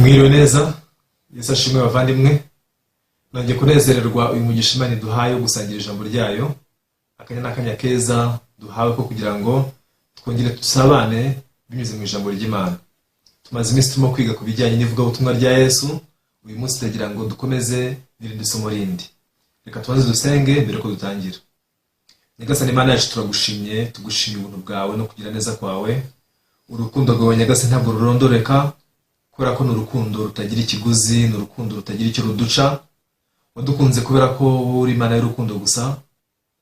Mwiriwe neza, Yesu ashimwe bavandimwe. Nongeye kunezererwa uyu mugisha Imana iduhaye wo gusangira ijambo ryayo. Akanya n'akanya keza duhawe ko kugira ngo twongere tusabane binyuze mu ijambo ry'Imana. Tumaze iminsi turimo kwiga ku bijyanye n'ivugabutumwa rya Yesu. Uyu munsi turagira ngo dukomeze n'irindi somo rindi. Reka tubanze dusenge mbere ko dutangira. Nyagasani Imana yacu turagushimye, tugushimiye ubuntu bwawe no kugira neza kwawe. Urukundo rwawe Nyagasani ntabwo rurondoreka, kubera ko n'urukundo rutagira ikiguzi, n'urukundo rutagira icyo ruduca. Wadukunze kubera ko uri Imana y'urukundo gusa,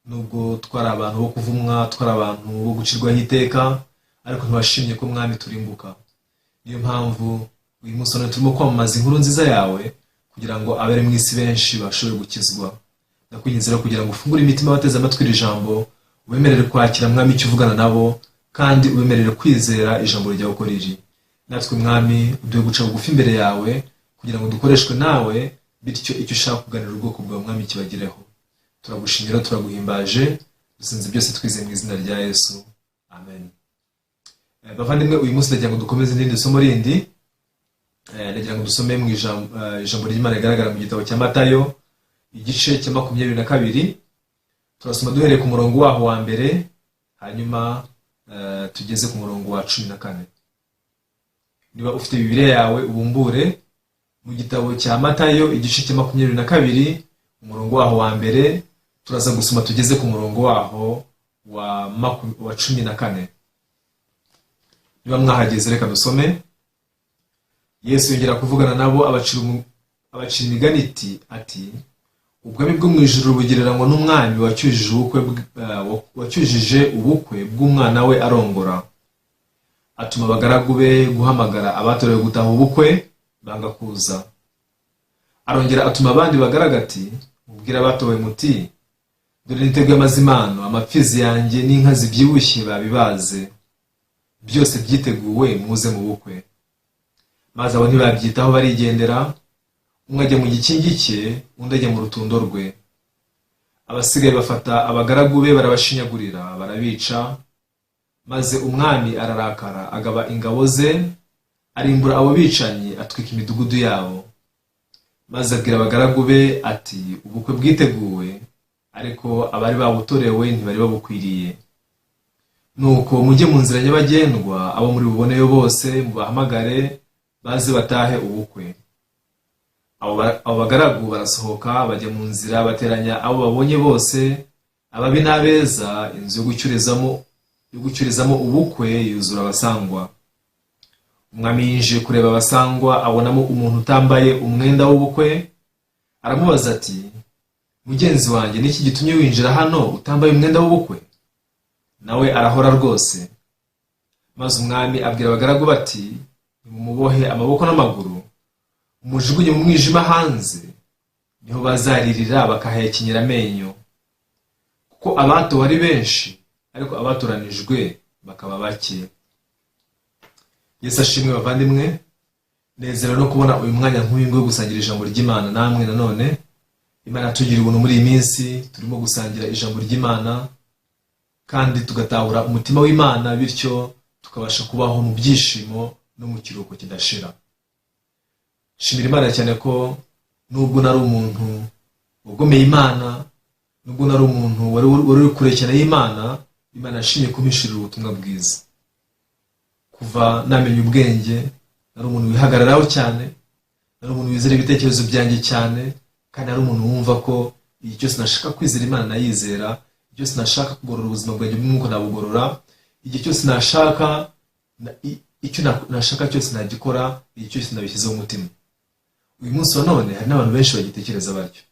nubwo twari abantu bo kuvumwa, twari abantu bo gucirwaho iteka, ariko ntibashimye ko mwami turimbuka. Niyo mpamvu uyu munsi turimo kwamamaza inkuru nziza yawe kugira ngo abari mu isi benshi bashobore gukizwa. Ndakwinginze rero kugira ngo ufungure imitima bateze amatwi iri jambo, ubemerere kwakira mwami icyo uvugana nabo, kandi ubemerere kwizera ijambo ryawe uko riri. Natwe mwami uduhe guca bugufi imbere yawe kugira ngo dukoreshwe nawe, bityo icyo ushaka kuganira ubwoko bwawe mwami kibagireho. Turagushimira, turaguhimbaje, dusenze byose twizeye mu izina rya Yesu, amen. Bavandimwe, uyu munsi ndagira ngo dukomeze n'irindi somo rindi. Ndagira ngo dusome mu ijambo ry'Imana rigaragara mu gitabo cya Matayo igice cya 22. Turasoma duhereye ku murongo waho wa mbere, hanyuma tugeze ku murongo wa 14. Niba ufite Bibiliya yawe ubumbure mu gitabo cya Matayo igice cya 22, umurongo waho wa mbere, turaza gusoma tugeze ku murongo waho wa 14. Niba mwahageze reka dusome. Yesu yongera kuvugana nabo abacira imigani ati ubwami bwo mu ijuru bugereranywa n'umwami wacyujije ubukwe bw'umwana we arongora. Atuma abagaragu be guhamagara abatorewe gutaha ubukwe, banga kuza. Arongera atuma abandi bagaraga ati mubwira abatowe muti dore niteguye amazimano, amapfizi yanjye n'inka zibyibushye babibaze, byose byiteguwe muze mu bukwe. Maze abo ntibabyitaho barigendera, umwe ajya mu gikingi cye, undi ajya mu rutundo rwe. Abasigaye bafata abagaragu be barabashinyagurira, barabica. Maze umwami ararakara, agaba ingabo ze, arimbura abo bicanyi, atwika imidugudu yabo. Maze abwira abagaragu be ati ubukwe bwiteguwe, ariko abari babutorewe ntibari babukwiriye. Nuko mujye mu nzira nyabagendwa, abo muri buboneyo bose mubahamagare, baze batahe ubukwe. Abo bagaragu barasohoka bajya mu nzira, bateranya abo babonye bose, ababi n'abeza. Inzu yo gucyurizamo ubukwe yuzura abasangwa. Umwami yinjiye kureba abasangwa, abonamo umuntu utambaye umwenda w'ubukwe. Aramubaza ati mugenzi wanjye, niki gitumye winjira hano utambaye umwenda w'ubukwe? Nawe arahora rwose. Maze umwami abwira abagaragu bati nimumubohe amaboko n'amaguru, umujugunye mu mwijima hanze, niho bazaririra bakahekenyera amenyo. Kuko abatowe ari benshi, ariko abatoranijwe bakaba bake. Yesu ashimwe bavandimwe. Nezera no kubona uyu mwanya nk'uyu ngo gusangira ijambo ry'Imana namwe. Nanone Imana tugira ubuntu muri iyi minsi, turimo gusangira ijambo ry'Imana kandi tugatahura umutima w'Imana, bityo tukabasha kubaho mu byishimo no mu kiruhuko kidashira. Shimira Imana cyane ko nubwo nari umuntu ugomeye Imana, nubwo nari umuntu wari kure cyane y'Imana, Imana yashimye kumishirira ubutumwa bwiza. Kuva namenye ubwenge, nari umuntu wihagararaho cyane, nari umuntu wizera ibitekerezo byanjye cyane, kandi nari umuntu wumva ko igihe cyose nashaka kwizera Imana nayizera, igihe cyose nashaka kugorora ubuzima bwanjye bw'umwuka nabugorora, igihe cyose nashaka icyo nashaka cyose nagikora, igihe cyose nabishyizeho umutima. Uyu munsi wa none hari n'abantu benshi bagitekereza batyo,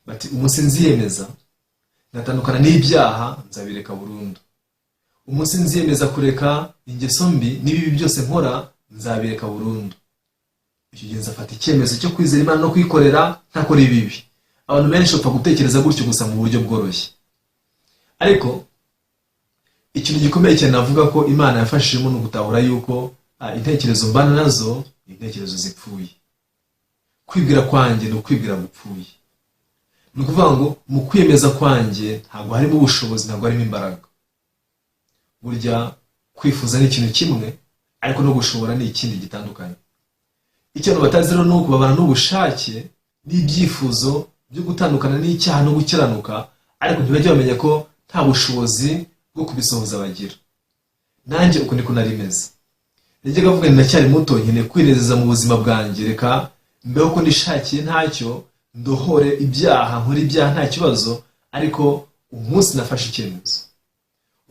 bati umunsi nziyemeza ngatandukana n'ibyaha nzabireka burundu, umunsi nziyemeza kureka ingeso mbi n'ibibi byose nkora nzabireka burundu. Icyo gihe nzafata icyemezo cyo kwizera Imana no kwikorera ntakora ibibi. Abantu benshi bapfa gutekereza gutyo gusa mu buryo bworoshye, ariko ikintu gikomeye cyane navuga ko Imana yafashijemo no gutahura yuko intekerezo mbana nazo ni intekerezo zipfuye. Kwibwira kwanjye no kwibwira gupfuye. Ni ukuvuga ngo mu kwiyemeza kwanjye ntabwo harimo ubushobozi, ntabwo harimo imbaraga. Burya kwifuza ni ikintu kimwe, ariko no gushobora ni ikindi gitandukanye. icyo abantu batazi rero ni uko babana n'ubushake n'ibyifuzo byo gutandukana n'icyaha no gukiranuka, ariko ntibajya bamenya ko nta bushobozi bwo kubisohoza bagira. Nanjye uko niko nari meze. Najyaga avuga ndacyari muto, nkeneye kwirezeza mu buzima bwanjye, reka mbeho ko nishakiye ntacyo, ndohore ibyaha, nkora ibyaha nta kibazo. Ariko umunsi nafashe icyemezo,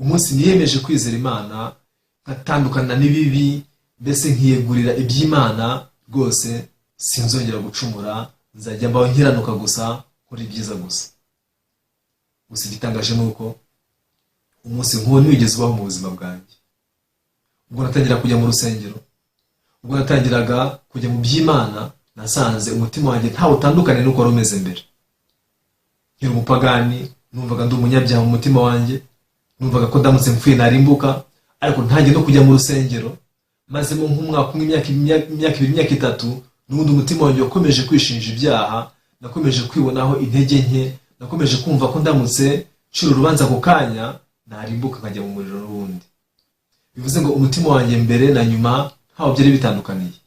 umunsi niyemeje kwizera Imana, nkatandukana n'ibibi, mbese nkiyegurira iby'Imana, rwose sinzongera gucumura, nzajya mbaho nkiranuka gusa, nkora ibyiza gusa. Gusa igitangaje ni uko umunsi nk'uwo ntiwigeze ubaho mu buzima bwanjye. Ubwo natangira kujya mu rusengero, ubwo natangiraga kujya mu by'Imana, nasanze umutima wanjye ntawe utandukanye n'uko wari umeze mbere. Nkiri umupagani, numvaga ndi umunyabyaha mu mutima wanjye, numvaga ko ndamutse mpfuye narimbuka. Ariko ntangiye no kujya mu rusengero, mazemo nk'umwaka umwe, imyaka ibiri, imyaka itatu, n'ubundi umutima wanjye wakomeje kwishinja ibyaha, nakomeje kwibonaho intege nke, nakomeje kumva ko ndamutse ncira urubanza ako kanya narimbuka nkajya mu muriro n'ubundi. Bivuze ngo umutima wanjye mbere na nyuma ntaho byari bitandukaniye.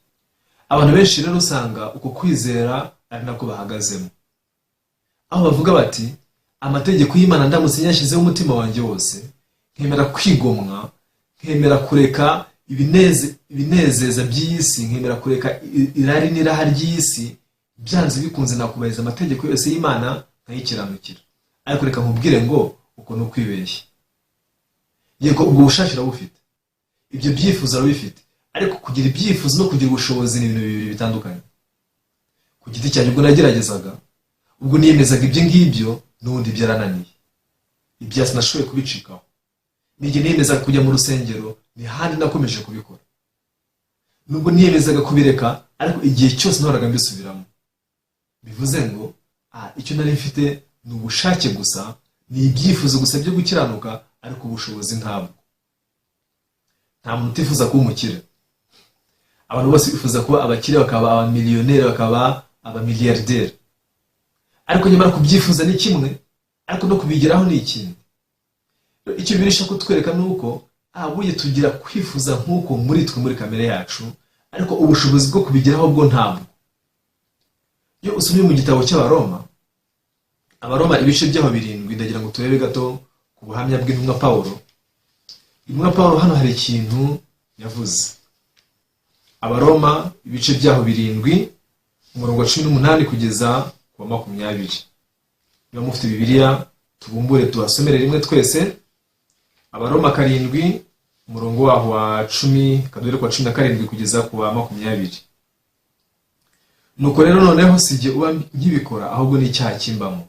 Abantu benshi rero usanga uko kwizera ari nako bahagazemo, aho bavuga bati amategeko y'Imana ndamutse nyashyizeho umutima wanjye wose, nkemera kwigomwa, nkemera kureka ibinezeza by'isi, nkemera kureka irari n'iraha ry'isi, byanze bikunze nakubahiriza amategeko yose y'Imana nkayikiranukira. Ariko reka nkubwire ngo uko ni ukwibeshya. Yego ubwo bushake urabufite, ibyo byifuzo urabifite, ariko kugira ibyifuzo no kugira ubushobozi ni ibintu bibiri bitandukanye. Ku giti cyanjye ubwo nageragezaga, ubwo niyemezaga ibyo ngibyo, n'ubundi byarananiye, ibya sinashoboye kubicikaho. N'igihe niyemezaga kujya mu rusengero, ni handi nakomeje kubikora. Nubwo niyemezaga kubireka, ariko igihe cyose nahoraga mbisubiramo. Bivuze ngo icyo nari mfite ni ubushake gusa, ni ibyifuzo gusa byo gukiranuka, ariko ubushobozi ntabwo. Nta muntu utifuza kuba umukire. Abantu bose bifuza kuba abakire, bakaba abamiliyoneri, bakaba abamiliyarderi. Ariko nyamara kubyifuza ni kimwe, ariko no kubigeraho ni ikindi. Icyo birisha kutwereka ni uko buye tugira kwifuza nk'uko muri twe, muri kamere yacu, ariko ubushobozi bwo kubigeraho bwo ntabwo. Iyo usomye mu gitabo Abaroma ibice byaho 7, ndagira ngo turebe gato ku buhamya bw'intumwa Pawulo. Intumwa Pawulo hano hari ikintu yavuze. Abaroma ibice byaho 7, umurongo wa 18 kugeza ku wa 20. Niba mufite Bibiliya tubumbure tuhasomere rimwe twese. Abaroma 7, umurongo waho wa 10 kadore kwa 17 kugeza ku wa 20. Nuko rero noneho sijye uba nkibikora, ahubwo ni icyaha kimbamo.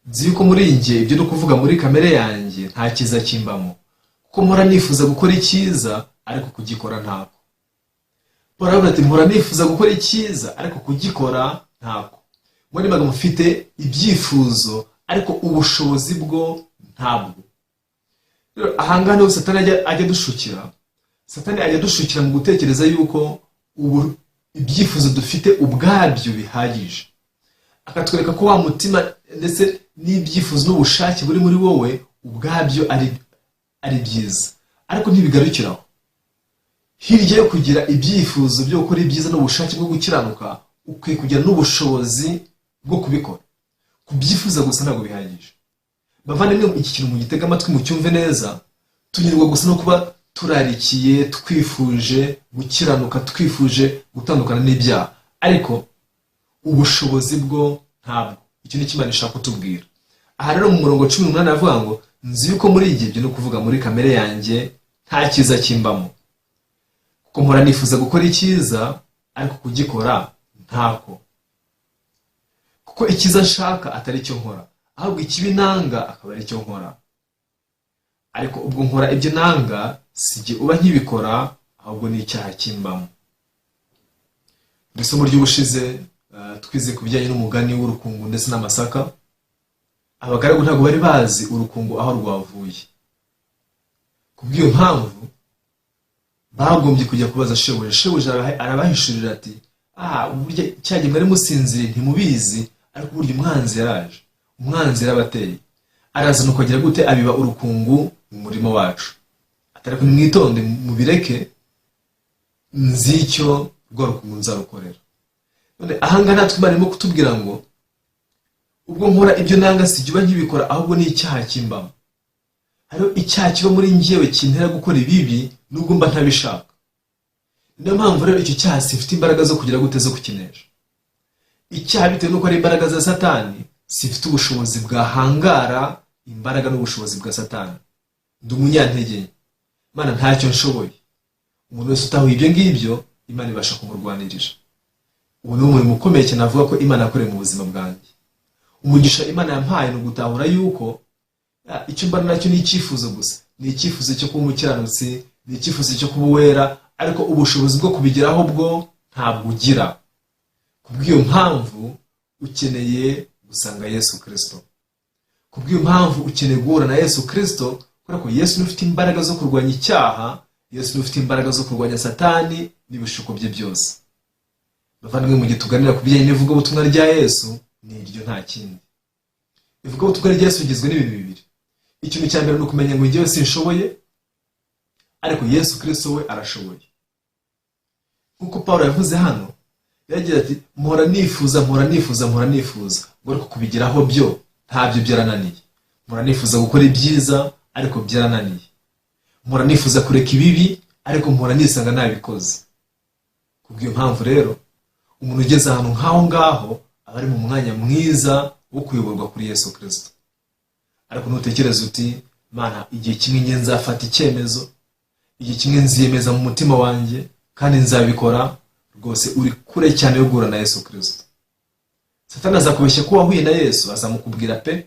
Nzi yuko muri njye, ibyo no kuvuga muri kamere yanjye, nta cyiza kimbamo, kuko mpora nifuza gukora icyiza, ariko kugikora ntako. Pawulo aravuga ati mpora nifuza gukora icyiza, ariko kugikora ntako. Muri magambo mfite ibyifuzo, ariko ubushobozi bwo ntabwo. Ahangaha niho Satani ajya dushukira. Satani ajya dushukira mu gutekereza yuko ibyifuzo dufite ubwabyo bihagije, akatwereka ko wa mutima ndetse n'ibyifuzo n'ubushake buri muri wowe ubwabyo ari byiza. Ariko ntibigarukiraho. Hirya yo kugira ibyifuzo byo gukora ibyiza n'ubushake bwo gukiranuka, ukwiye kugira n'ubushobozi bwo kubikora. Kubyifuza gusa ntabwo bihagije. Bavandimwe, iki kintu mu gitega amatwi mu cyumve neza. Tunyurwa gusa no kuba turarikiye, twifuje gukiranuka, twifuje gutandukana n'ibyaha, ariko ubushobozi bwo ntabwo. Icyo ni Imana ishaka kutubwira. Aha rero mu murongo 18 avuga ngo nzi yuko muri igihe byo no kuvuga muri kamere yanjye nta cyiza kimbamo, kuko mpora nifuza gukora icyiza, ariko kugikora ntako. Kuko icyiza nshaka atari cyo nkora, ahubwo ikibi nanga akaba ari cyo nkora. Ariko ubwo nkora ibyo nanga, sijye uba nkibikora, ahubwo ni icyaha kimbamo. Mu isomo ry'ubushize twize ku bijyanye n'umugani w'urukungu ndetse n'amasaka. Abagaragu ntabwo bari bazi urukungu aho rwavuye. Kubw'iyo mpamvu bagombye kujya kubaza shebuja. Shebuja arabahishurira ati burya cyagiye mwari musinziriye ntimubizi, ariko burya umwanzi yaraje, umwanzi yarabateye, araza nuko agira gute abiba urukungu mu murimo wacu. Atari ko mwitonde mubireke, nzi icyo rwa rukungu nzarukorera. None ahangaha natwe barimo kutubwira ngo ubwo nkora ibyo nanga sijya nkibikora, ahubwo ni icyaha kimbamo. Hariho icyaha kiba muri njyewe kintera gukora ibibi nubwo mba ntabishaka. Niyo mpamvu rero icyo cyaha sifite imbaraga zo kugira gute zo kukinesha. Icyaha bitewe nuko ari imbaraga za Satani, sifite ubushobozi bwahangara imbaraga n'ubushobozi bwa Satani. Ndi umunyantege, Imana ntacyo nshoboye. Umuntu wese utahuye ibyo ngibyo, Imana ibasha kumurwanirira. Ubu ni umurimo ukomeye cyane avuga ko Imana yakoreye mu buzima bwanjye. Umugisha Imana yampaye no gutahura yuko icyo mbana nacyo ni icyifuzo gusa, ni icyifuzo cyo kuba umukiranutsi, ni icyifuzo cyo kuba uwera, ariko ubushobozi bwo kubigeraho bwo ntabwo ugira. Kubw'iyo mpamvu ukeneye gusanga Yesu Kristo. Kubw'iyo mpamvu ukeneye guhura na Yesu Kristo, kubera ko Yesu ufite imbaraga zo kurwanya icyaha, Yesu ufite imbaraga zo kurwanya Satani n'ibishuko bye byose. Bavandimwe, mu gihe tuganira ku bijyanye n'ivugabutumwa rya Yesu, ni iryo nta kindi. Ivugabutumwa rya Yesu rigizwe n'ibintu bibiri. Ikintu cya mbere ni ukumenya ngo njyewe sinshoboye, ariko Yesu Kristo we arashoboye. Nk'uko Pawulo yavuze hano, yagira ati mpora nifuza, ngo ariko kubigeraho byo ntabyo byarananiye. Mpora nifuza gukora ibyiza, ariko byarananiye. Mpora nifuza kureka ibibi, ariko mpora nisanga nabikoze. Kubw'iyo mpamvu rero, umuntu ugeze ahantu nk'aho ngaho aba ari mu mwanya mwiza wo kuyoborwa kuri Yesu Kristo. Ariko nutekereza uti Mana, igihe kimwe nge nzafata icyemezo, igihe kimwe nziyemeza mu mutima wanjye kandi nzabikora, rwose uri kure cyane yo guhura na Yesu Kristo. Satani azakubeshya ko wahuye na Yesu, azamukubwira pe,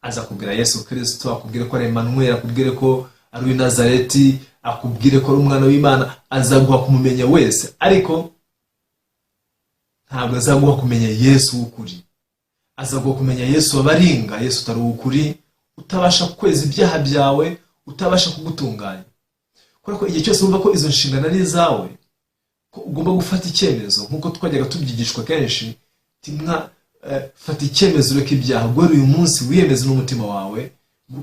azakubwira Yesu Kristo, akubwire ko ari Emmanuel, akubwire ko ari uw'i Nazareti, akubwire ko ari umwana w'Imana, azaguha kumumenya wese, ariko ntabwo azaguha kumenya Yesu w'ukuri. Azaguha kumenya Yesu wabaringa, Yesu utari uw'ukuri, utabasha kweza ibyaha byawe, utabasha kugutunganya. Kubera ko igihe cyose wumva ko izo nshingano ari izawe, ko ugomba gufata icyemezo, nk'uko twajyaga tubyigishwa kenshi, fata icyemezo ureke ibyaha, guhera uyu munsi wiyemeze n'umutima wawe.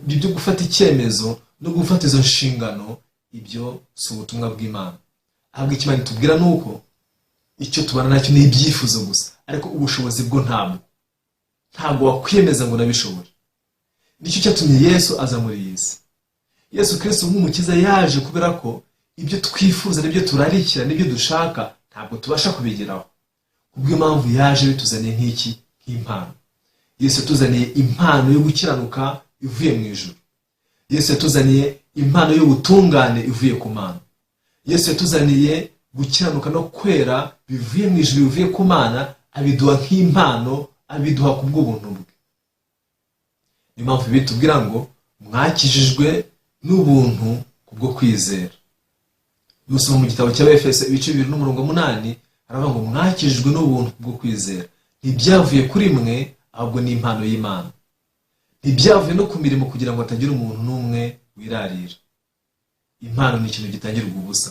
Ibyo gufata icyemezo no gufata izo nshingano, ibyo si ubutumwa bw'Imana. Ahubwo icyo Imana itubwira ni uko icyo tubana nacyo ni ibyifuzo gusa, ariko ubushobozi bwo ntabwo wakwiyemeza ngo nabishobore. Nicyo cyatumye Yesu aza muri iyi si. Yesu Kristo nk'umukiza yaje kubera ko ibyo twifuza n'ibyo turarikira n'ibyo dushaka ntabwo tubasha kubigeraho. Kubw'iyo mpamvu yaje bituzaniye nk'impano. Yesu yatuzaniye impano yo gukiranuka ivuye mu ijuru. Yesu yatuzaniye impano y'ubutungane ivuye ku Mana. Yesu yatuzaniye gukiranuka no kwera bivuye mu ijuru, bivuye ku Mana, abiduha nk'impano, abiduha ku bw'ubuntu bwe. Niyo mpamvu bitubwira ngo mwakijijwe n'ubuntu kubwo kwizera. Dusoma mu gitabo cy'Abefeso ibice 2:8, aravuga ngo mwakijijwe n'ubuntu kubwo kwizera. Ntibyavuye kuri mwe, ahubwo ni impano y'Imana. Ntibyavuye no ku mirimo kugira ngo atagira umuntu n'umwe wirarira. Impano ni ikintu gitangirwa ubusa.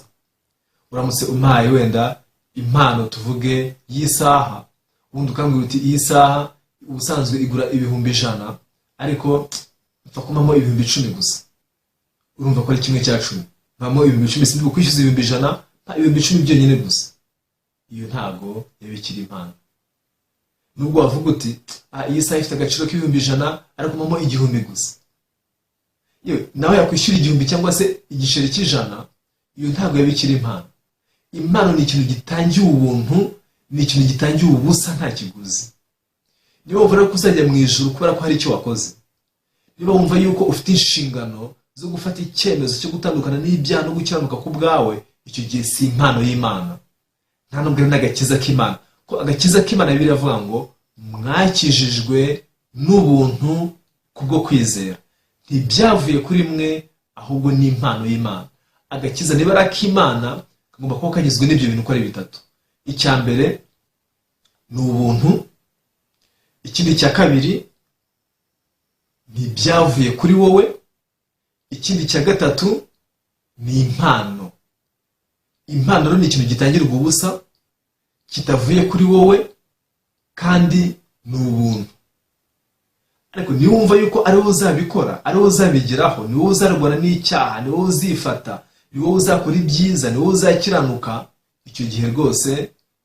Uramutse umpaye wenda impano tuvuge y'isaha, ubundi ukambwira uti iyi saha ubusanzwe igura 100,000, ariko mpfa kumamo 10,000 gusa. Urumva ko ari kimwe cya 10. Mpamo 10,000, sindi kwishyuza 100,000, 10,000 byonyine gusa. Iyo ntago yabikira impano. Nubwo wavuga uti iyi saha ifite agaciro k'100,000, ariko mpamo 1,000 gusa. Yewe nawe yakwishyura 1,000 cyangwa se igiceri cy'ijana, iyo ntago yabikira impano. Impano ni ikintu gitangiye ubuntu, ni ikintu gitangiye ubusa nta kiguzi. Niba wumva ko uzajya mu ijuru kubera ko hari icyo wakoze, niba wumva yuko ufite inshingano zo gufata icyemezo cyo gutandukana n'ibyaha no gukiranuka ku bwawe, icyo gihe si impano y'Imana, nta nubwo ari n'agakiza k'Imana. Ko agakiza k'Imana Bibiliya iravuga ngo mwakijijwe n'ubuntu kubwo kwizera. Ntibyavuye kuri mwe, ahubwo ni impano y'Imana. Agakiza niba ari ak'Imana, kagomba kuba kagizwe n'ibyo bintu uko ari bitatu. Icya mbere ni ubuntu, ikindi cya kabiri ntibyavuye kuri wowe, ikindi cya gatatu ni impano. Impano rero ni ikintu gitangirwa ubusa, kitavuye kuri wowe, kandi ni ubuntu. Ariko niba wumva yuko ari wowe uzabikora, ari wowe uzabigeraho, ni wowe uzarwana n'icyaha, ni wowe uzifata, ni wowe uzakora ibyiza, ni wowe uzakiranuka, icyo gihe rwose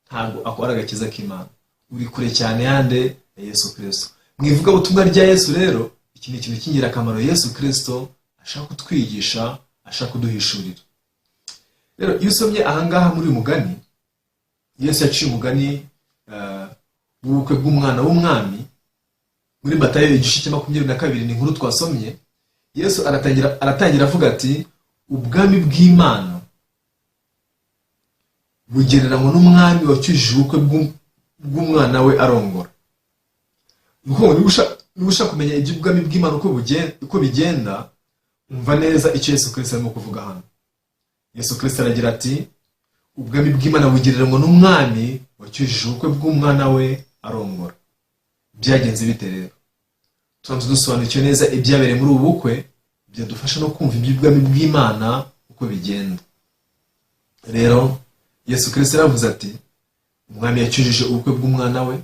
ntabwo akora agakiza k'Imana, uri kure cyane yande ya Yesu Kristo. Mu ivugabutumwa rya Yesu rero, iki ni ikintu cy'ingirakamaro Yesu Kristo ashaka kutwigisha, ashaka kuduhishurira. Rero iyo usomye ahangaha muri uyu mugani, Yesu yaciye umugani w'ubukwe bw'umwana w'umwami muri Matayo igice cya 22, ni inkuru twasomye. Yesu aratangira avuga ati, ubwami bw'Imana bugereranywa n'umwami wacyujije ubukwe bw'umwana we arongora. Niba ushaka kumenya iby'ubwami bw'Imana uko bigenda, umva neza icyo Yesu Kristo arimo kuvuga hano. Yesu Kristo aragira ati, ubwami bw'Imana bugereranywa n'umwami wacyujije ubukwe bw'umwana we arongora. Byagenze bite rero? Tubanza dusobanukiwe neza ibyabereye muri ubu bukwe, byadufasha no kumva iby'ubwami bw'Imana uko bigenda. Rero Yesu Kristo yaravuze ati, umwami yacyujije ubukwe bw'umwana we,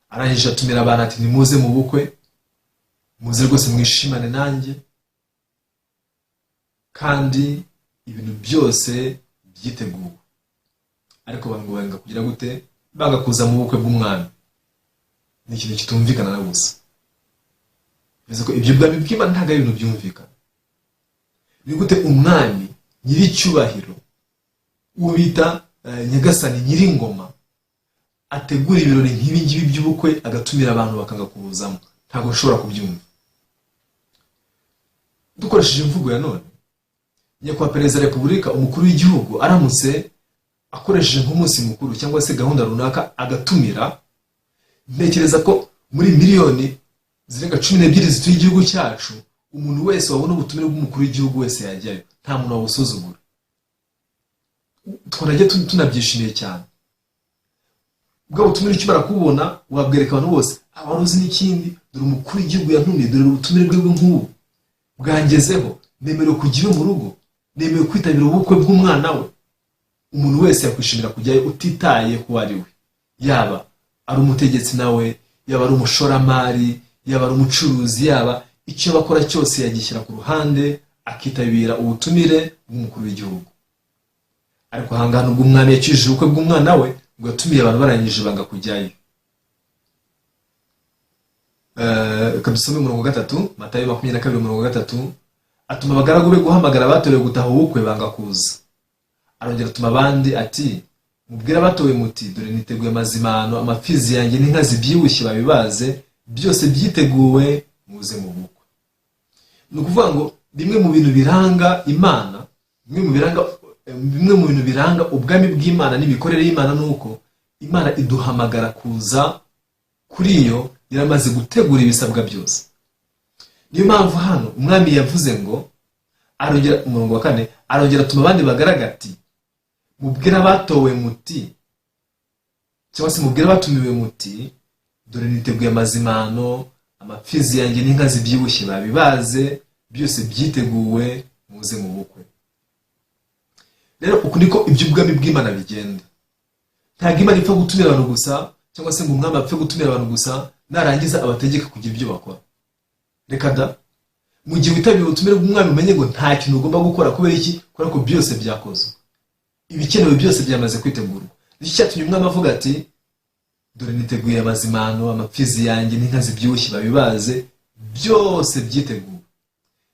arangije atumira abantu ati, nimuze mu bukwe, muze rwose mwishimane nanjye, kandi ibintu byose byiteguwe. Ariko abantu banga kugira gute? Banga kuza mu bukwe bw'umwami. Ni ikintu kitumvikana na gusa. Bivuze ko ibyo bwami bw'Imana ntabwo ari ibintu byumvikana. Ni gute umwami nyiricyubahiro, uwo bita Nyagasani Nyiringoma, ategura ibirori nk'ibi ngibi by'ubukwe, agatumira abantu bakanga kubuzamo? Ntabwo nshobora kubyumva. Dukoresheje imvugo ya none, nyakubahwa Perezida wa Repubulika, umukuru w'igihugu, aramutse akoresheje nk'umunsi mukuru cyangwa se gahunda runaka agatumira, ntekereza ko muri miliyoni zirenga 12 zituye igihugu cyacu, umuntu wese wabona ubutumire bw'umukuru w'igihugu wese yajyayo, nta muntu wabusuzugura. Twanajya tunabyishimiye cyane. Ubwo butumire ukimara kubona, wabwereka abantu bose, abaruzi n'ikindi, dore umukuru w'igihugu yantumye, dore ubutumire bwe nk'ubu bwangezeho, nemerewe kujya mu rugo, nemerewe kwitabira ubukwe bw'umwana we. Umuntu wese yakwishimira kujyayo utitaye ku ari we, yaba ari umutegetsi nawe, yaba ari umushoramari, yaba ari umucuruzi, yaba icyo bakora cyose yagishyira ku ruhande, akitabira ubutumire bw'umukuru w'igihugu. Ariko hangana ubwo umwami yacyujije ubukwe bw'umwana we, ngo yatumiye abantu barangije banga kujyayo. Kadusome umurongo 3, Matayo 22:3, atuma abagaragu be guhamagara abatorewe gutaha ubukwe, banga kuza. Arongera atuma abandi ati, mubwire abatowe muti, dore niteguye amazimano, amapfizi yanjye n'inka zibyibushye babibaze, byose byiteguwe, muze mu bukwe. Ni ukuvuga ngo bimwe mu bintu biranga Imana, bimwe mu bintu biranga ubwami bw'Imana n'imikorere y'Imana, nuko Imana iduhamagara kuza kuri yo yaramaze gutegura ibisabwa byose. Niyo mpamvu hano umwami yavuze ngo, arongera umurongo wa 4, arongera atuma abandi bagaraga ati, mubwire abatowe muti, cyangwa se mubwire abatumiwe muti, dore niteguye amazimano, amapfizi yanjye n'inka zibyibushye babibaze, byose byiteguwe, muze mu bukwe. Rero uku niko iby'ubwami bw'Imana bigenda. Ntabwo Imana ipfa gutumira abantu gusa, cyangwa se ngo umwami apfe gutumira abantu gusa narangiza abategeka kugira ibyo bakora. Reka da, mu gihe witabira ubutumire bw'umwami, umenye ngo nta kintu ugomba gukora. Kubera iki? Kubera ko byose byakozwe, ibikenewe byose byamaze kwitegurwa. Nicyo cyatumye umwami avuga ati, dore niteguye amazimano, amapfizi yanjye n'inka zibyibushye babibaze, byose byiteguwe,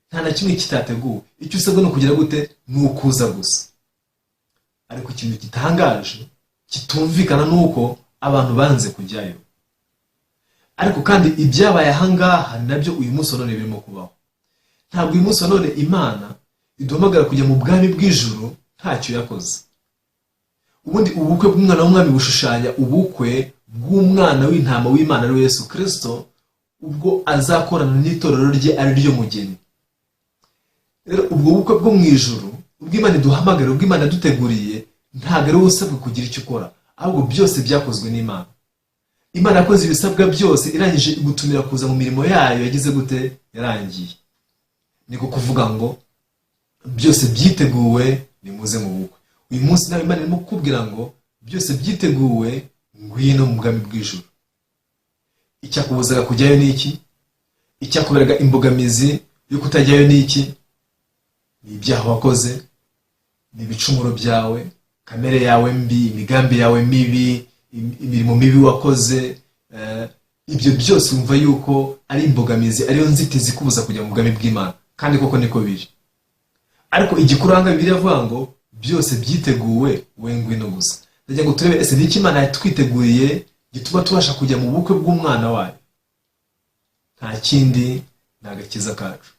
nta na kimwe kitateguwe. Icyo usabwa no kugira gute? Ni ukuza gusa. Ariko ikintu gitangaje kitumvikana nuko abantu banze kujyayo. Ariko kandi ibyabaye ahangaha nabyo uyu munsi none birimo kubaho. Ntabwo uyu munsi none Imana iduhamagara kujya mu bwami bw'ijuru ntacyo yakoze. Ubundi ubukwe bw'umwana w'umwami bushushanya ubukwe bw'umwana w'intama w'Imana ari Yesu Kristo, ubwo azakorana n'itorero rye ari ryo mugeni. Rero ubwo bukwe bwo mu ijuru, ubw'Imana iduhamagara, ubw'Imana yaduteguriye, ntabwo ari usabwe kugira icyo ukora, ahubwo byose byakozwe n'Imana. Imana yakoze ibisabwa byose, irangije igutumira kuza mu mirimo yayo yagize gute? Yarangiye. Niko kuvuga ngo byose byiteguwe, nimuze mu bukwe. Uyu munsi nawe Imana irimo kukubwira ngo byose byiteguwe, ngwino mu bwami bw'ijuru. Icyakubuzaga kujyayo ni iki? Icyakuberaga imbogamizi yo kutajyayo ni iki? Ni ibyaha wakoze, ni ibicumuro byawe, kamere yawe mbi, imigambi yawe mibi, imirimo mibi wakoze, ibyo byose wumva yuko ari imbogamizi, ariyo nzitizi kubuza kujya mu bwami bw'Imana. Kandi koko niko biri. Ariko igikuranga Bibiliya avuga ngo byose byiteguwe, we ngwino gusa. Ndagira ngo turebe ese niki Imana yatwiteguriye gituma tubasha kujya mu bukwe bw'umwana wayo. Nta kindi, ni agakiza kacu.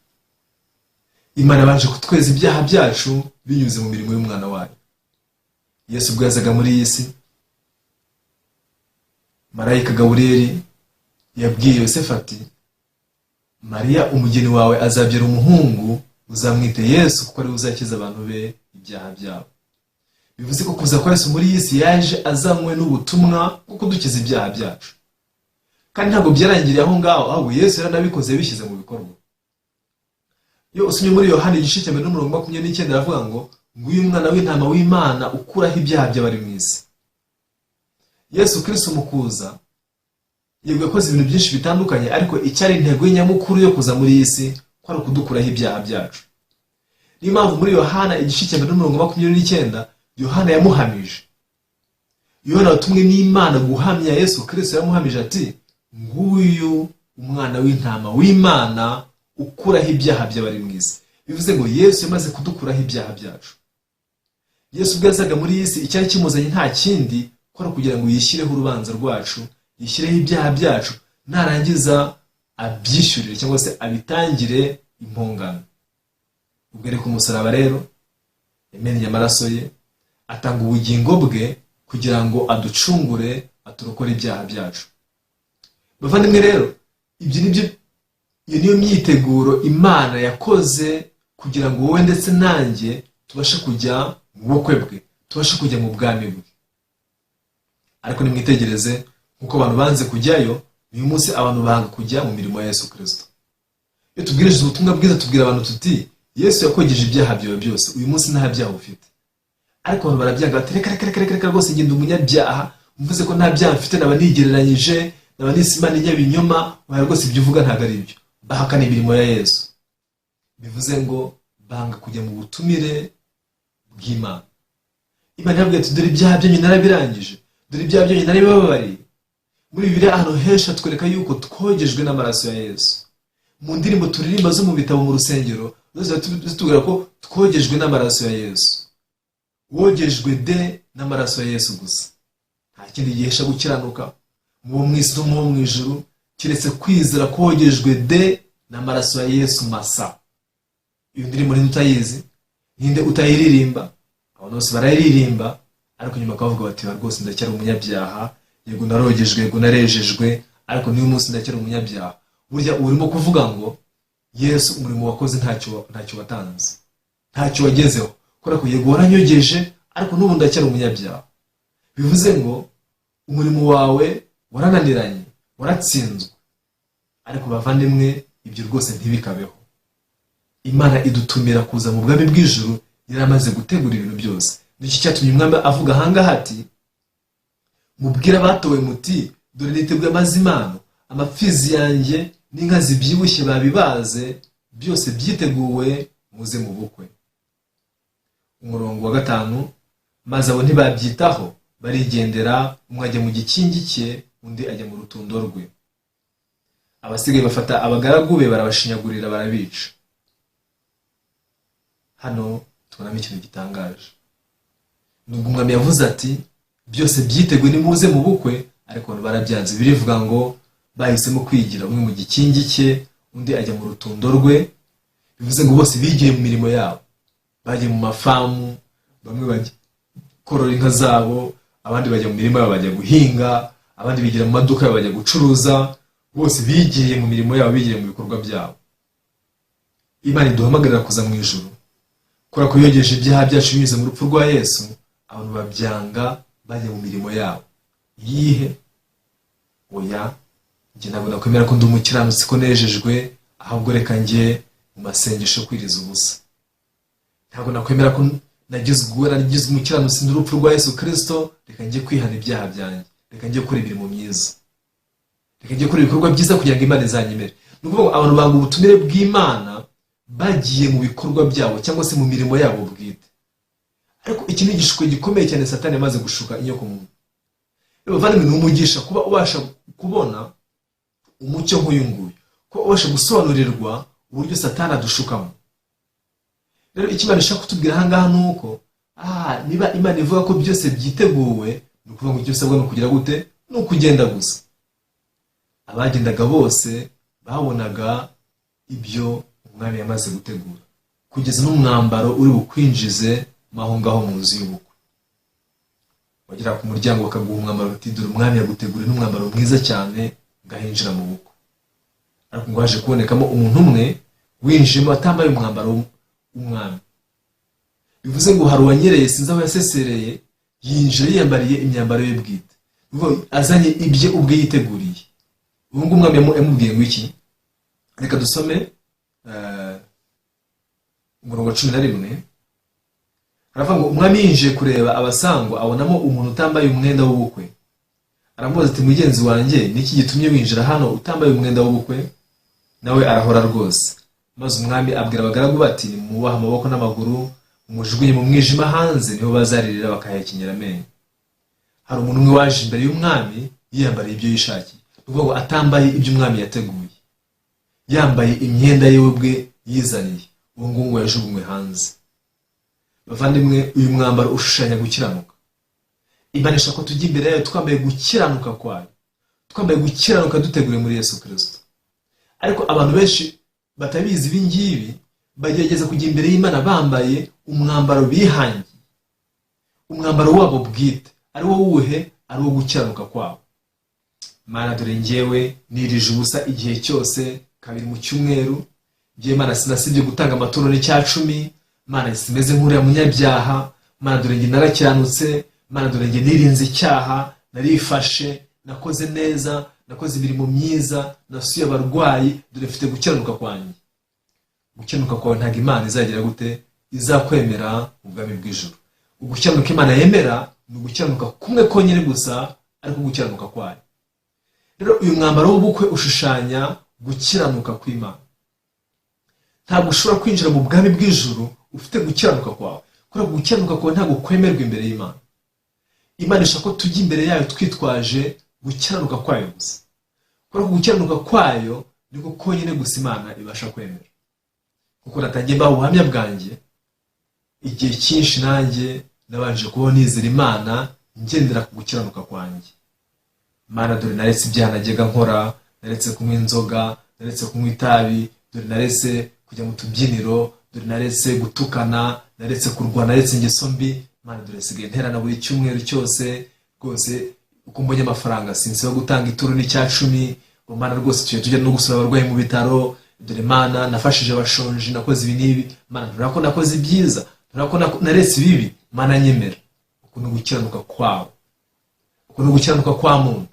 Imana yabanje kutweza ibyaha byacu binyuze mu mirimo y'umwana wayo. Yesu ubwo yazaga muri iyi si, marayika Gaburiyeli yabwiye Yosefu ati, Mariya umugeni wawe azabyara umuhungu, uzamwite Yesu kuko ari we uzakiza abantu be ibyaha byabo. Bivuze ko kuza kwa Yesu muri iyi si yaje azanywe n'ubutumwa bwo kudukiza ibyaha byacu. Kandi ntabwo byarangiriye aho ngaho, ahubwo Yesu yaranabikoze yabishyize mu bikorwa. Iyo usomye muri Yohana igice cya 29 aravuga ngo nguyu mwana w'intama w'Imana ukuraho ibyaha by'abari mu isi. Yesu Kristo mu kuza yego yakoze ibintu byinshi bitandukanye, ariko icyari intego nyamukuru yo kuza muri iyi si ko ari ukudukuraho ibyaha byacu. Niyo mpamvu muri Yohana igice cya 29 Yohana yamuhamije. Yohana watumwe n'Imana guhamya Yesu Kristo yamuhamije ati, nguyu umwana w'intama w'Imana ukuraho ibyaha by'abari mu isi. Bivuze ngo Yesu yamaze kudukuraho ibyaha byacu. Yesu ubwo yazaga muri iyi si icyari kimuzanye nta kindi ko ari kugira ngo yishyireho urubanza rwacu, yishyireho ibyaha byacu, narangiza abyishyurire cyangwa se abitangire impongano. Ubwo ari ku musaraba rero yamennye amaraso ye, atanga ubugingo bwe kugira ngo aducungure, aturokore ibyaha byacu. Bavandimwe rero, iyo niyo myiteguro Imana yakoze kugira ngo wowe ndetse nanjye tubashe kujya mu bukwe bwe, tubashe kujya mu bwami bwe. Ariko nimwitegereze nkuko abantu banze kujyayo, uyu munsi abantu banga kujya mu mirimo ya Yesu Kristo. Iyo tubwirije ubutumwa bwiza tubwira abantu tuti Yesu yakogeje ibyaha byawe byose, uyu munsi nta byaha ufite. Ariko abantu barabyanga bati reka rwose ngenda umunyabyaha, mvuze ko nta byaha mfite, naba nigereranyije, naba nisimana inyabinyoma, oya rwose ibyo uvuga ntabwo ari ibyo. Bahakana imirimo ya Yesu. Bivuze ngo banga kujya mu butumire bw'Imana. Imana yabwiye ati dore ibyaha byanyu narabirangije, dore ibyaha byanyu narabibabariye. Muri Bibiliya ahantu henshi atwereka yuko twogejwe n'amaraso ya Yesu. Mu ndirimbo turirimba zo mu bitabo mu rusengero zitubwira ko twogejwe n'amaraso ya Yesu. Wogejwe de n'amaraso ya Yesu gusa. Nta kindi gihesha gukiranuka mu mwisi no mu ijuru kiretse kwizera kogejwe de n'amaraso ya Yesu masa. Iyo ndirimbo ni utayizi, ninde utayiririmba? Abantu bose barayiririmba, ariko nyuma kavuga bati rwose ndacyari umunyabyaha, yego narogejwe, yego narejejwe, ariko niyo munsi ndacyari umunyabyaha. Burya urimo kuvuga ngo Yesu umurimo wakoze ntacyo watanze, ntacyo wagezeho, kubera ko yego waranyogeje, ariko n'ubu ndacyari umunyabyaha. Bivuze ngo umurimo wawe warananiranye, waratsinzwe. Ariko bavandimwe, ibyo rwose ntibikabeho. Imana idutumira kuza mu bwami bw'ijuru, yaramaze gutegura ibintu byose. Nicyo cyatumye umwami avuga ahangaha ati, mubwira abatowe muti dore niteguye amazimano, amapfizi yanjye n'inka zibyibushye babibaze, byose byiteguwe, muze mu bukwe. Umurongo wa 5, maze abo ntibabyitaho, barigendera, umwe ajya mu gikingi cye, undi ajya mu rutundo rwe. Abasigaye bafata abagaragu be barabashinyagurira, barabica. Hano tubonamo ikintu gitangaje. Nubwo umwami yavuze ati byose byiteguye nimuze mu bukwe, ariko barabyanze. Birivuga ngo bahisemo kwigira, umwe mu gikingi cye, undi ajya mu rutundo rwe. Bivuze ngo bose bigiye mu mirimo yabo, bagiye mu mafamu, bamwe bajya korora inka zabo, abandi bajya mu mirimo yabo bajya guhinga, abandi bigira mu maduka yabo bajya gucuruza. Bose bigiye mu mirimo yabo, bigiye mu bikorwa byabo. Imana iduhamagarira kuza mu ijuru, kubera ko yogeje ibyaha byacu binyuze mu rupfu rwa Yesu. Abantu babyanga bajya mu mirimo yabo. Yihe? Oya, njye ntabwo nakwemera ko ndi umukiranutsi, ko nejejwe, ahubwo reka njye mu masengesho kwiriza ubusa. Ntabwo nakwemera ko nagizwe umukiranutsi n'urupfu rwa Yesu Kristo, reka njye kwihana ibyaha byanjye, reka njye gukora imirimo myiza, reka njye gukora ibikorwa byiza kugira ngo Imana izanyemere. Ni ukuvuga ngo abantu banga ubutumire bw'Imana bagiye mu bikorwa byabo cyangwa se mu mirimo yabo bwite. ariko iki ni igishuko gikomeye cyane Satani yamaze gushuka inyoko muntu. Bavandimwe, ni umugisha kuba ubasha kubona umucyo nk'uyu nguyu, kuba ubasha gusobanurirwa uburyo Satani adushukamo. Rero icyo Imana ishaka kutubwira aha ngaha ni uko niba Imana ivuga ko byose byiteguwe, ni ukuvuga ngo icyo usabwa ni ukugira gute? Ni ukugenda gusa. Abagendaga bose babonaga ibyo umwami yamaze gutegura, kugeza n'umwambaro uri bukwinjize aho ngaho mu nzu y'ubukwe. Wagera ku muryango bakaguha umwambaro uti dore umwami yaguteguriye n'umwambaro mwiza cyane, ngahinjira mu bukwe. Ariko ngo haje kubonekamo umuntu umwe winjiyemo atambaye umwambaro w'umwami. Bivuze ngo hari uwanyereye, sinzi aho yasesereye, yinjira yiyambariye imyambaro ye bwite, azanye ibye ubwe yiteguriye. Ubu ngubu umwami yamubwiye ngo iki? Reka dusome umurongo 11. Aravuga ngo umwami yinjiye kureba abasangwa abonamo umuntu utambaye umwenda w'ubukwe. Aramubaza ati mugenzi wanjye, niki gitumye winjira hano utambaye umwenda w'ubukwe? Nawe arahora rwose. Maze umwami abwira abagaragu bati mubaha amaboko n'amaguru, mujugunye mu mwijima hanze, niho bazaririra bakahekenyera amenyo. Hari umuntu umwe waje imbere y'umwami yiyambariye ibyo yishakiye, uvuga ngo atambaye ibyo umwami yateguye, yambaye imyenda ye ubwe yizaniye. Uwo nguwo yajugunywe hanze. Bavandimwe, uyu mwambaro ushushanya gukiranuka. Imana ishaka ko tujya imbere yayo twambaye gukiranuka kwayo, twambaye gukiranuka duteguriye muri Yesu Kristo. Ariko abantu benshi batabizi ibi ngibi bagerageza kujya imbere y'Imana bambaye umwambaro bihangiye, umwambaro wabo bwite, ari wo wuhe? Ari wo gukiranuka kwabo. Mana, dore njyewe nirije ubusa igihe cyose, 2 mu cyumweru. Njye Mana sinasibye gutanga amaturo n'10. Mana simeze nk'uriya munyabyaha. Mana dore njye narakiranutse. Mana dore njye nirinze icyaha, narifashe, nakoze neza, nakoze imirimo myiza, nasuye abarwayi, dore mfite gukiranuka kwanjye. Gukiranuka kwawe ntabwo Imana izagira gute? Izakwemera mu bwami bw'ijuru. Ugukiranuka Imana yemera ni ugukiranuka kumwe konyine gusa, ariko gukiranuka kwayo. Rero uyu mwambaro w'ubukwe ushushanya gukiranuka kw'Imana. Ntabwo ushobora kwinjira mu bwami bw'ijuru ufite gukiranuka kwawe, kuko gukiranuka kwawe ntabwo kwemerwa imbere y'Imana. Imana ishaka ko tujya imbere yayo twitwaje gukiranuka kwayo gusa, kuko gukiranuka kwayo niko konyine gusa Imana ibasha kwemera. Kuko natangiye mbaho ubuhamya bwanjye, igihe cyinshi nanjye nabanje kubaho nizera Imana ngendera ku gukiranuka kwanjye. Mana dore naretse ibyaha najyaga nkora, naretse kunywa inzoga, naretse kunywa itabi, dore naretse kujya mu tubyiniro, dore naretse gutukana, naretse kurwana, naretse ingeso mbi. Mana dore sigaye nterana buri cyumweru cyose, rwose uko mbonye amafaranga sinsiba gutanga ituro n'10. Mana rwose tujya no gusura abarwayi mu bitaro. Dore Mana nafashije abashonji, nakoze ibi n'ibi. Mana dore ko nakoze ibyiza, dore ko naretse ibibi. Mana nyemera. Uko no gukiranuka kwawe, uko no gukiranuka kwa muntu.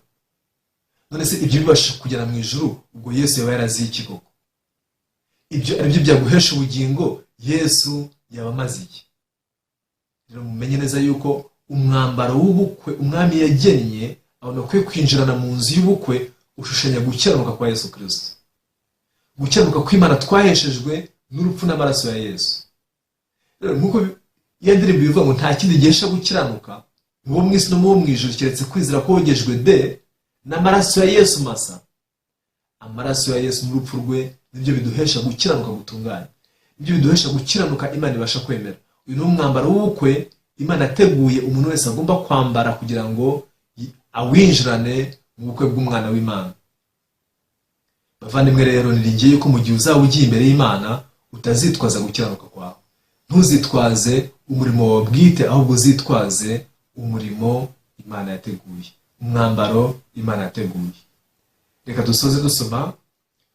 None se ibyo bibasha kugera mu ijuru ubwo Yesu yaba yaraziye iki koko? Ibyo ari byo byaguhesha ubugingo, Yesu yaba amaze iki? Rero mumenye neza yuko umwambaro w'ubukwe umwami yagennye abantu bakwiye kwinjirana mu nzu y'ubukwe ushushanya gukiranuka kwa Yesu Kristo. Gukiranuka kw'Imana twaheshejwe n'urupfu n'amaraso ya Yesu. Rero nkuko yandirimbo bivuga ngo nta kindi gihesha gukiranuka mu bo mwisi no mu bo mwijuru keretse kwizera ko wogejwe n'amaraso ya Yesu masa. Amaraso ya Yesu n'urupfu rwe nibyo biduhesha gukiranuka gutunganye, nibyo biduhesha gukiranuka Imana ibasha kwemera. Uyu ni umwambaro w'ubukwe Imana yateguye umuntu wese agomba kwambara kugira ngo awinjirane mu bukwe bw'umwana w'Imana. Bavandimwe rero niringiye yuko mu gihe uzaba ugiye imbere y'Imana utazitwaza gukiranuka kwawe. Ntuzitwaze umurimo wawe bwite, ahubwo uzitwaze umurimo Imana yateguye, umwambaro Imana yateguye. Reka dusoze dusoma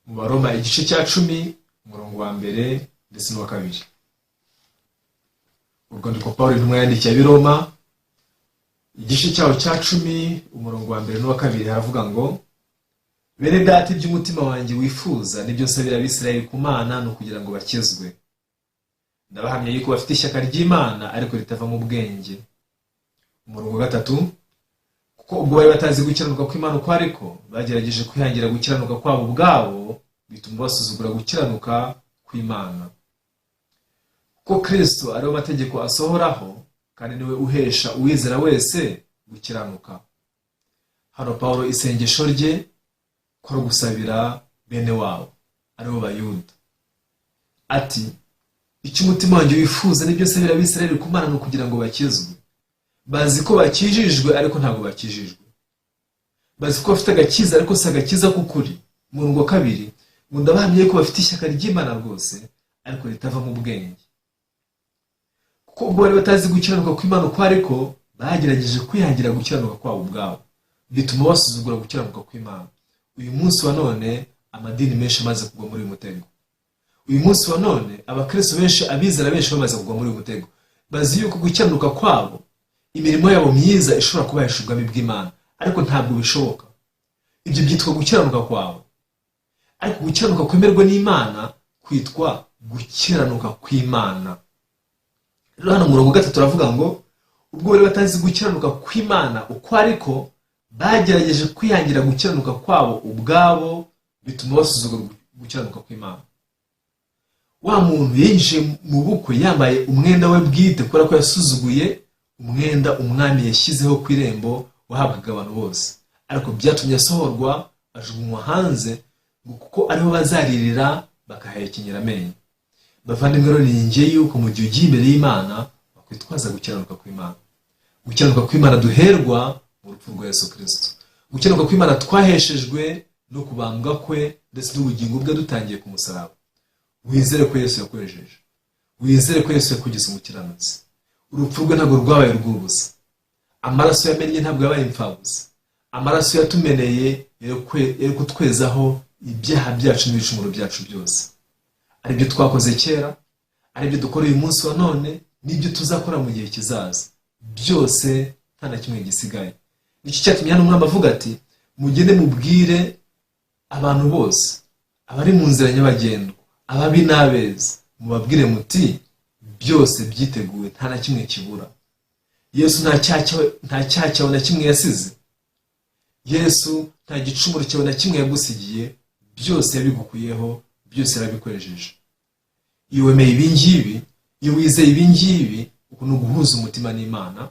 mu Baroma igice cya 10 umurongo wa 1 ndetse n'uwa 2. Urwandiko Pawulo intumwa yandikiye Abiroma igice cyaho cya 10 umurongo wa 1 n'uwa 2 haravuga ngo bene data iby'umutima wanjye wifuza nibyo nsabira Abisirayeli ku Mana no kugira ngo bakezwe. Ndabahamya yuko bafite ishyaka ry'Imana ariko ritava mu bwenge. Umurongo wa 3, kuko ubwo bari batazi gukiranuka kw'Imana uko ariko bagerageje kwihangira gukiranuka kwabo ubwabo, bituma basuzugura gukiranuka kw'Imana. Ko Kristo ari amategeko asohoraho, kandi niwe uhesha uwizera wese gukiranuka. Hano Pawulo isengesho rye ko ari gusabira bene wabo aribo Bayuda, ati icyo umutima wanjye wifuza n'ibyo nsabira Abisirayeli ku Mana ni ukugira ngo bakizwe. Bazi ko bakijijwe ariko ntabwo bakijijwe, bazi ko bafite agakiza ariko si agakiza k'ukuri. Umurongo wa 2 ngo ndabahamye ko bafite ishyaka ry'Imana rwose ariko ritava mu bwenge, kuko ubwo bari batazi gukiranuka kw'Imana uko ariko bagerageje kwihangira gukiranuka kwabo ubwabo, bituma basuzugura gukiranuka kw'Imana. Uyu munsi wa none amadini menshi amaze kugwa muri uyu mutego. Uyu munsi wa none abakristo benshi, abizera benshi bamaze kugwa muri uyu mutego. Bazi yuko gukiranuka kwabo, imirimo yabo myiza ishobora kubahesha ubwami bw'Imana, ariko ntabwo bishoboka. Ibyo byitwa gukiranuka kwabo, ariko gukiranuka kwemerwa n'Imana kwitwa gukiranuka kw'Imana. Rero hano mu murongo wa 3 turavuga ngo ubwo bari batazi gukiranuka kw'Imana uko ariko bagerageje kwihangira gukiranuka kwabo ubwabo, bituma basuzugura gukiranuka kw'Imana. Wa muntu yinjiye mu bukwe yambaye umwenda we bwite kubera ko yasuzuguye umwenda umwami yashyizeho ku irembo wahabwaga abantu bose, ariko byatumye asohorwa ajugunywa hanze ngo kuko ariho bazaririra bakahekenyera amenyo. Bavandimwe rero ninjye yuko mu gihe ugiye imbere y'Imana bakwitwaza gukiranuka kw'Imana. Gukiranuka kw'Imana duherwa mu rupfu rwa Yesu Kristo. Gukiranuka kw'Imana twaheshejwe no kubambwa kwe ndetse n'ubugingo bwe dutangiye ku musaraba. Wizere ko Yesu yakoresheje, wizere ko Yesu yakugize umukiranutsi. Urupfu rwe ntabwo rwabaye rw'ubusa, amaraso yamennye ntabwo yabaye impfabusa. Amaraso yatumeneye yari kutwezaho ibyaha byacu n'ibicumuro byacu byose, ari byo twakoze kera, ari byo dukora uyu munsi wa none, n'ibyo tuzakora mu gihe kizaza, byose nta na kimwe gisigaye. Nicyo cyatumye hano umwami avuga ati mugende mubwire abantu bose, abari mu nzira nyabagendwa, ababi n'abeza, mubabwire muti byose byiteguwe, nta na kimwe kibura. Yesu nta cyaha cyawe na kimwe yasize. Yesu nta gicumuro cyawe na kimwe yagusigiye, byose yabigukuyeho, byose yarabikoresheje. Iyo wemeye ibingibi, iyo wizeye ibingibi, uko ni uguhuza umutima n'Imana,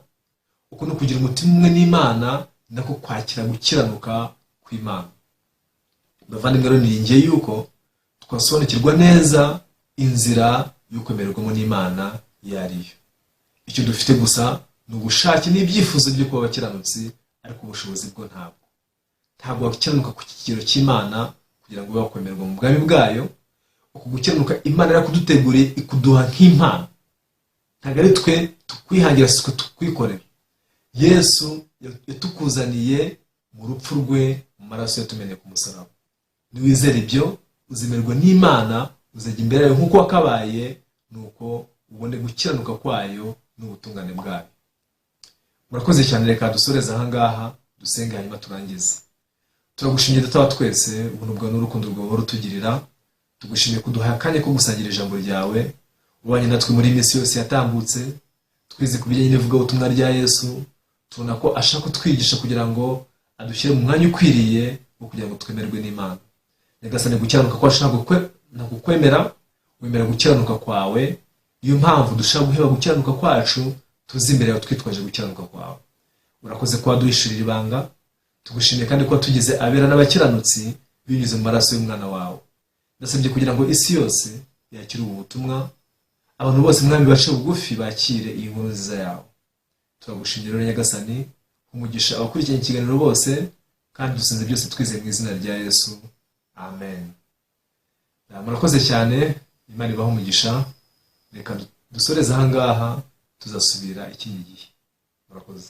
uko ni ukugira umutima umwe n'Imana, nako kwakira gukiranuka kw'Imana. Bavandimwe rero niringiye yuko twasobanukirwa neza inzira y'ukwemererwamo n'Imana iyo ariyo. Icyo dufite gusa ni ubushake n'ibyifuzo byo kuba abakiranutsi, ariko ubushobozi bwo ntabwo wakiranuka ku kigero cy'Imana kugira ngo ube wakwemererwa mu bwami bwayo. Uku gukiranuka Imana yarakuduteguriye ikuduha nk'impano, ntabwo ari twe tukwihangira, si twe tukwikorera. Yesu yatukuzaniye mu rupfu rwe, mu maraso yatumeneye ku musaraba. Niwizera ibyo uzemerwa n'Imana, uzajya imbere yayo nk'uko wakabaye, nuko ubone gukiranuka kwayo n'ubutungane bwayo. Murakoze cyane, reka dusoreze aha ngaha dusenge hanyuma turangize. Turagushimiye Data wa twese, ubuntu bwawe n'urukundo rwawe rutugirira. Tugushimiye kuduha akanya ko gusangira ijambo ryawe, ubanye natwe muri minsi yose yatambutse, twize ku bijyanye n'ivugabutumwa rya Yesu. Tubona ko ashaka kutwigisha kugira ngo adushyire mu mwanya ukwiriye wo kugira ngo twemerwe n'Imana. Nyagasani, gukiranuka kwacu ntabwo kwemera, wemera gukiranuka kwawe. Niyo mpamvu dushaka guheba gukiranuka kwacu, tuzi imbere yawe twitwaje gukiranuka kwawe. Urakoze ko waduhishurira ibanga. Tugushimiye kandi ko tugize abera n'abakiranutsi binyuze mu maraso y'umwana wawe. Ndasabye kugira ngo isi yose yakire ubu butumwa, abantu bose mwami bace bugufi bakire iyi nkuru nziza yawe. Turagushimira rero Nyagasani, umugisha abakurikiranye ikiganiro bose, kandi dusenze byose twizeye mu izina rya Yesu, amen. Murakoze cyane, Imana ibahe umugisha. Reka dusoreze aha ngaha, tuzasubira ikindi gihe. Murakoze.